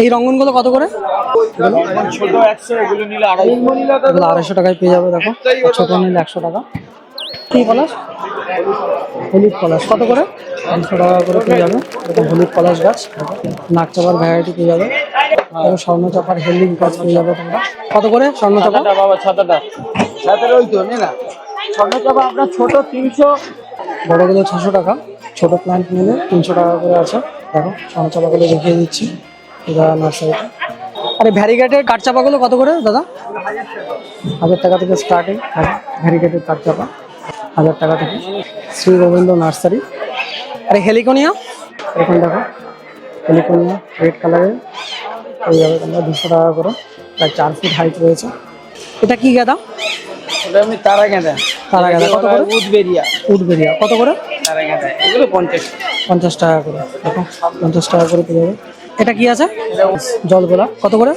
এই রঙনগুলো কত করে? ছোট 100, এগুলো নিলে 250। এগুলো 250 টাকায় পেয়ে যাবে। দেখো ছোট নিলে 100 টাকা। কি পলাশ? হলুদ পলাশ কত করে? 200 টাকা করে পেয়ে যাবে। এরকম হলুদ পলাশ গাছ, নাক চাপার ভ্যারাইটি পেয়ে যাবে। এবং স্বর্ণ চাপার হেলিং গাছ পেয়ে যাবে তোমরা। কত করে স্বর্ণ চাপা? বাবা ছাতাটা ওই তো নে না। স্বর্ণ চাপা আপনার ছোট 300, বড়গুলো 600 টাকা। ছোট প্ল্যান্ট নিলে 300 টাকা করে আছে। দেখো স্বর্ণ চাপাগুলো দেখিয়ে দিচ্ছি। এটা নার্সারিটা। আরে ভ্যারিগেটেড কাঠ চাপাগুলো কত করে দাদা? 1000 টাকা থেকে স্টার্টিং। ভ্যারিগেটেড কাঠ চাপা 1000 টাকা থেকে। শ্রী গোবিন্দ নার্সারি। আরে হেলিকোনিয়া, এখন দেখো হেলিকোনিয়া রেড কালারের পেয়ে যাবে তোমরা 200 টাকা করে। প্রায় 4 ফিট হাইট রয়েছে। এটা কি গাঁদা? ওটা এমনি তারা গেঁদা। তারা গাঁদা কত করে? উদবেরিয়া। উডবেরিয়া কত করে? তারা গেঁদা এগুলো 50। 50 টাকা করে। দেখো 50 টাকা করে পেয়ে যাবে। এটা কি আছে? জল গোলাপ কত করে?